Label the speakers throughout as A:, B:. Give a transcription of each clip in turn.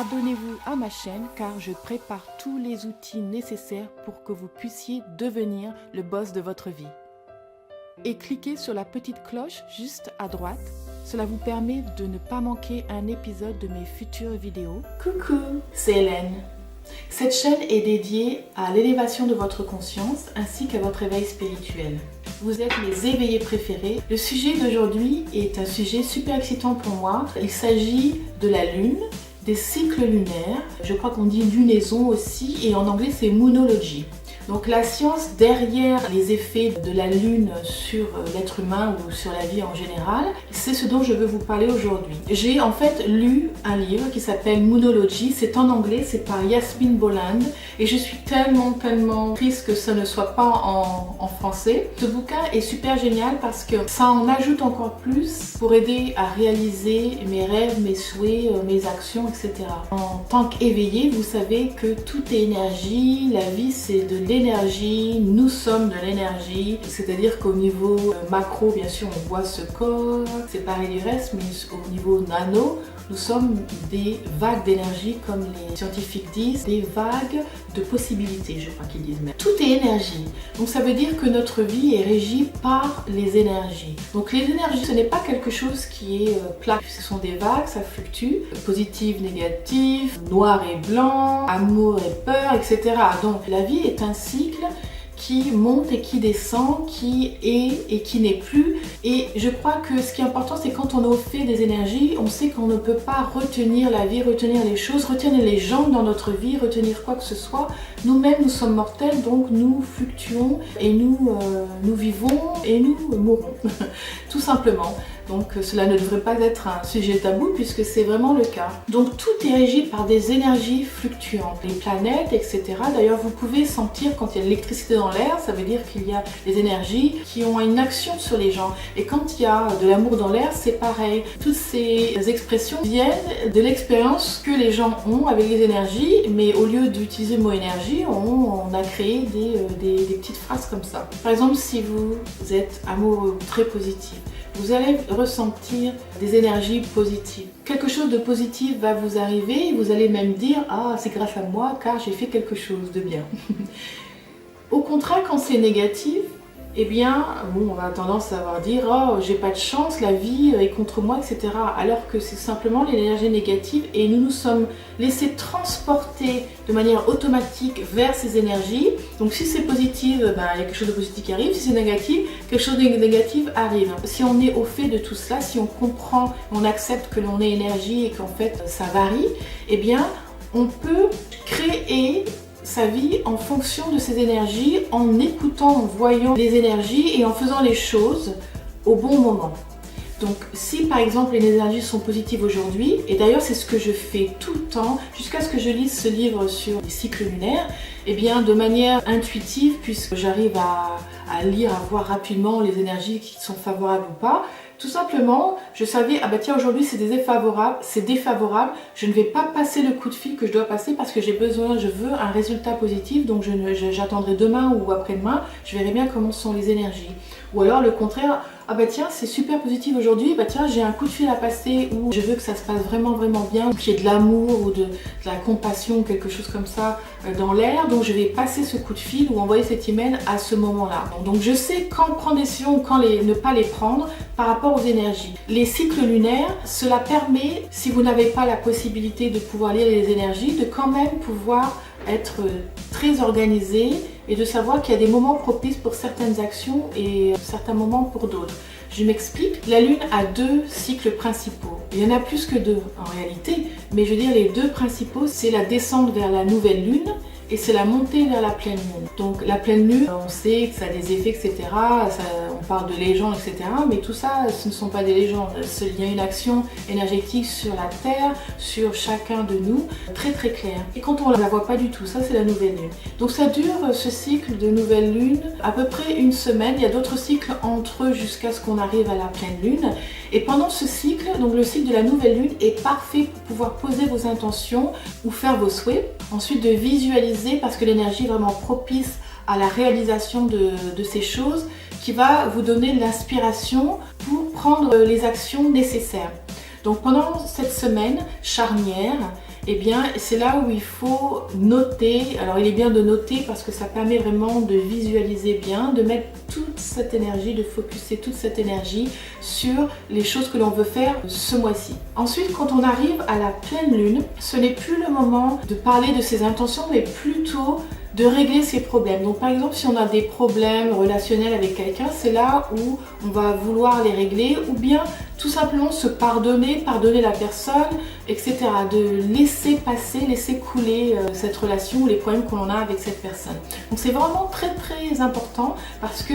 A: abonnez-vous à ma chaîne car je prépare tous les outils nécessaires pour que vous puissiez devenir le boss de votre vie. Et cliquez sur la petite cloche juste à droite. Cela vous permet de ne pas manquer un épisode de mes futures vidéos. Coucou, c'est Hélène. Cette chaîne est dédiée à l'élévation de votre conscience ainsi qu'à votre éveil spirituel. Vous êtes mes éveillés préférés. Le sujet d'aujourd'hui est un sujet super excitant pour moi. Il s'agit de la lune, des cycles lunaires. Je crois qu'on dit lunaison aussi et en anglais c'est moonology. Donc la science derrière les effets de la lune sur l'être humain ou sur la vie en général, c'est ce dont je veux vous parler aujourd'hui. J'ai en fait lu un livre qui s'appelle Moonology, c'est en anglais, c'est par Yasmine Boland et je suis tellement triste que ça ne soit pas en français. Ce bouquin est super génial parce que ça en ajoute encore plus pour aider à réaliser mes rêves, mes souhaits, mes actions, etc. En tant qu'éveillé, vous savez que tout est énergie, la vie c'est de l'énergie, nous sommes de l'énergie, c'est-à-dire qu'au niveau macro, bien sûr, on voit ce corps séparé du reste, mais au niveau nano, nous sommes des vagues d'énergie, comme les scientifiques disent, des vagues de possibilités, je crois qu'ils disent même. Tout est énergie, donc ça veut dire que notre vie est régie par les énergies. Donc les énergies, ce n'est pas quelque chose qui est plat, ce sont des vagues, ça fluctue, positif, négatif, noir et blanc, amour et peur, etc. Donc la vie est un cycle qui monte et qui descend, qui est et qui n'est plus. Et je crois que ce qui est important, c'est quand on est au fait des énergies, on sait qu'on ne peut pas retenir la vie, retenir les choses, retenir les gens dans notre vie, retenir quoi que ce soit. Nous-mêmes, nous sommes mortels, donc nous fluctuons et nous vivons et nous mourrons, tout simplement. Donc cela ne devrait pas être un sujet tabou puisque c'est vraiment le cas. Donc tout est régi par des énergies fluctuantes, les planètes, etc. D'ailleurs vous pouvez sentir quand il y a de l'électricité dans l'air, ça veut dire qu'il y a des énergies qui ont une action sur les gens. Et quand il y a de l'amour dans l'air, c'est pareil. Toutes ces expressions viennent de l'expérience que les gens ont avec les énergies, mais au lieu d'utiliser le mot énergie, on a créé des petites phrases comme ça. Par exemple, si vous êtes amoureux, très positif, vous allez ressentir des énergies positives. Quelque chose de positif va vous arriver et vous allez même dire « Ah, c'est grâce à moi car j'ai fait quelque chose de bien. » Au contraire, quand c'est négatif, eh bien, on va tendance à dire « Oh, j'ai pas de chance, la vie est contre moi, etc. » Alors que c'est simplement l'énergie négative et nous nous sommes laissés transporter de manière automatique vers ces énergies. Donc si c'est positif, il y a quelque chose de positif qui arrive. Si c'est négatif, quelque chose de négatif arrive. Si on est au fait de tout cela, si on comprend, on accepte que l'on est énergie et qu'en fait ça varie, eh bien, on peut créer sa vie en fonction de ces énergies, en écoutant, en voyant les énergies et en faisant les choses au bon moment. Donc si par exemple les énergies sont positives aujourd'hui, et d'ailleurs c'est ce que je fais tout le temps, jusqu'à ce que je lise ce livre sur les cycles lunaires, et bien de manière intuitive, puisque j'arrive à lire, à voir rapidement les énergies qui sont favorables ou pas, tout simplement, je savais, ah bah tiens, aujourd'hui c'est défavorable, je ne vais pas passer le coup de fil que je dois passer parce que je veux un résultat positif, donc j'attendrai demain ou après-demain, je verrai bien comment sont les énergies. Ou alors le contraire, ah bah tiens, c'est super positif aujourd'hui, bah tiens, j'ai un coup de fil à passer où je veux que ça se passe vraiment bien, ou qu'il y ait de l'amour ou de la compassion ou quelque chose comme ça dans l'air, donc je vais passer ce coup de fil ou envoyer cet email à ce moment-là. Donc je sais quand prendre des décisions ou quand ne pas les prendre par rapport aux énergies. Les cycles lunaires, cela permet, si vous n'avez pas la possibilité de pouvoir lire les énergies, de quand même pouvoir être très organisé et de savoir qu'il y a des moments propices pour certaines actions et certains moments pour d'autres. Je m'explique, la lune a deux cycles principaux. Il y en a plus que deux en réalité, mais je veux dire les deux principaux, c'est la descente vers la nouvelle lune et c'est la montée vers la pleine lune. Donc la pleine lune, on sait que ça a des effets, etc. On parle de légendes, etc. Mais tout ça, ce ne sont pas des légendes. Il y a une action énergétique sur la Terre, sur chacun de nous, très claire. Et quand on ne la voit pas du tout, ça c'est la nouvelle lune. Donc ça dure, ce cycle de nouvelle lune, à peu près une semaine. Il y a d'autres cycles entre eux jusqu'à ce qu'on arrive à la pleine lune. Et pendant ce cycle, donc le cycle de la nouvelle lune est parfait pour pouvoir poser vos intentions ou faire vos souhaits. Ensuite de visualiser parce que l'énergie est vraiment propice à la réalisation de ces choses qui va vous donner l'inspiration pour prendre les actions nécessaires. Donc pendant cette semaine charnière, eh bien c'est là où il faut noter. Alors il est bien de noter parce que ça permet vraiment de visualiser bien, de mettre toute cette énergie, de focuser toute cette énergie sur les choses que l'on veut faire ce mois-ci. Ensuite, quand on arrive à la pleine lune, ce n'est plus le moment de parler de ses intentions, mais plutôt de régler ses problèmes. Donc par exemple, si on a des problèmes relationnels avec quelqu'un, c'est là où on va vouloir les régler, ou bien tout simplement se pardonner, pardonner la personne, etc. De laisser passer, laisser couler cette relation ou les problèmes que l'on a avec cette personne. Donc c'est vraiment très très important parce que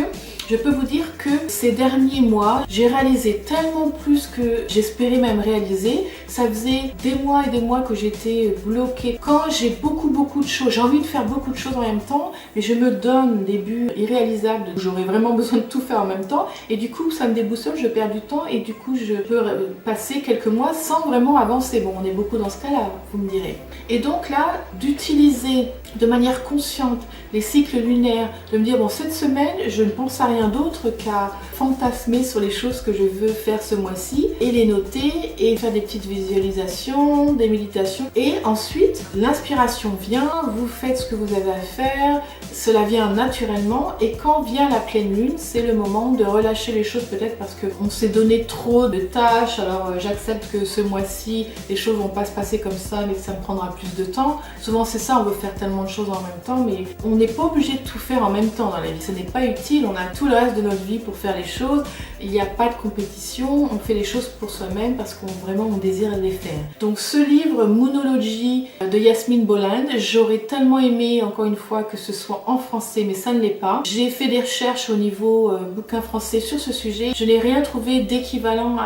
A: je peux vous dire que ces derniers mois, j'ai réalisé tellement plus que j'espérais même réaliser. Ça faisait des mois et des mois que j'étais bloquée. Quand j'ai beaucoup de choses, j'ai envie de faire beaucoup de choses en même temps, mais je me donne des buts irréalisables. J'aurais vraiment besoin de tout faire en même temps et du coup ça me déboussole, je perds du temps et du coup je peux passer quelques mois sans vraiment avancer. Bon, on est beaucoup dans ce cas-là, vous me direz. Et donc là, d'utiliser de manière consciente les cycles lunaires, de me dire bon, cette semaine je ne pense à rien d'autre qu'à fantasmer sur les choses que je veux faire ce mois-ci et les noter et faire des petites visualisations, des méditations, et ensuite l'inspiration vient, vous faites ce que vous avez à faire, cela vient naturellement, et quand vient la pleine lune, c'est le moment de relâcher les choses, peut-être parce qu'on s'est donné trop de tâches. Alors j'accepte que ce mois-ci les choses vont pas se passer comme ça, mais que ça me prendra plus de temps. Souvent c'est ça, on veut faire tellement de choses en même temps, mais on n'est pas obligé de tout faire en même temps dans la vie, ce n'est pas utile. On a tout le reste de notre vie pour faire les choses, il n'y a pas de compétition, on fait les choses pour soi-même parce qu'on vraiment on désire les faire. Donc ce livre Moonology de Yasmine Boland, j'aurais tellement aimé encore une fois que ce soit en français, mais ça ne l'est pas. J'ai fait des recherches au niveau bouquin français sur ce sujet, je n'ai rien trouvé d'équivalent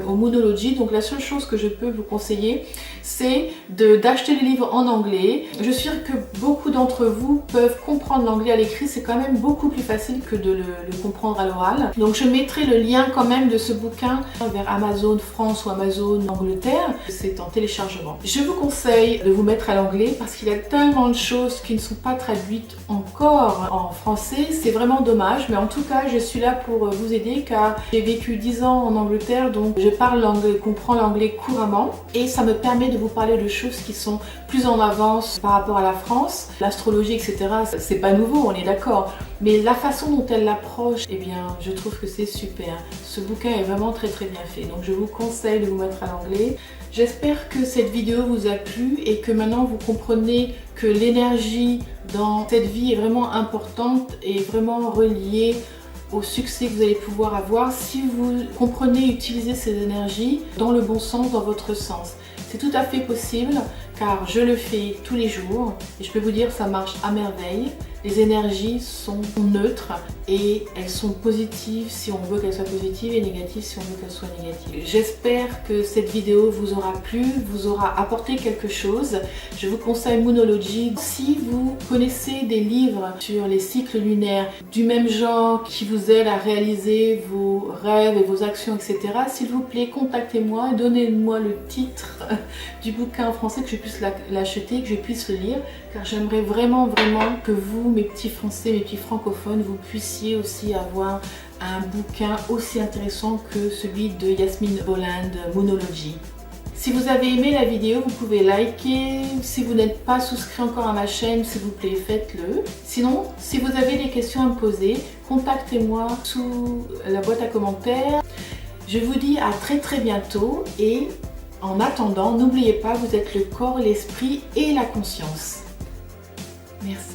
A: au Moonology, donc la seule chose que je peux vous conseiller, c'est d'acheter les livres en anglais. Je suis sûre que beaucoup d'entre vous peuvent comprendre l'anglais à l'écrit, c'est quand même beaucoup plus facile que de le comprendre à l'oral. Donc je mettrai le lien quand même de ce bouquin vers Amazon France ou Amazon Angleterre, c'est en téléchargement. Je vous conseille de vous mettre à l'anglais parce qu'il y a tellement de choses qui ne sont pas traduites encore en français, c'est vraiment dommage, mais en tout cas je suis là pour vous aider car j'ai vécu 10 ans en Angleterre, donc je parle l'anglais, comprends l'anglais couramment et ça me permet de vous parler de choses qui sont plus en avance par rapport à la France. L'astrologie, etc., c'est pas nouveau, on est d'accord, mais la façon dont elle l'approche, eh bien je trouve que c'est super. Ce bouquin est vraiment très très bien fait, donc je vous conseille de vous mettre à l'anglais. J'espère que cette vidéo vous a plu et que maintenant vous comprenez que l'énergie dans cette vie est vraiment importante et vraiment reliée au succès que vous allez pouvoir avoir si vous comprenez utiliser ces énergies dans le bon sens, dans votre sens. C'est tout à fait possible car je le fais tous les jours et je peux vous dire que ça marche à merveille. Les énergies sont neutres et elles sont positives si on veut qu'elles soient positives et négatives si on veut qu'elles soient négatives. J'espère que cette vidéo vous aura plu, vous aura apporté quelque chose. Je vous conseille Moonology. Si vous connaissez des livres sur les cycles lunaires du même genre qui vous aident à réaliser vos rêves et vos actions, etc., s'il vous plaît, contactez-moi, donnez-moi le titre du bouquin en français, que je puisse l'acheter, que je puisse le lire, car j'aimerais vraiment que vous, mes petits français, mes petits francophones, vous puissiez aussi avoir un bouquin aussi intéressant que celui de Yasmine Boland, Moonology. Si vous avez aimé la vidéo, vous pouvez liker. Si vous n'êtes pas souscrit encore à ma chaîne, s'il vous plaît, faites-le. Sinon, si vous avez des questions à me poser, contactez-moi sous la boîte à commentaires. Je vous dis à très bientôt et en attendant, n'oubliez pas, vous êtes le corps, l'esprit et la conscience. Merci.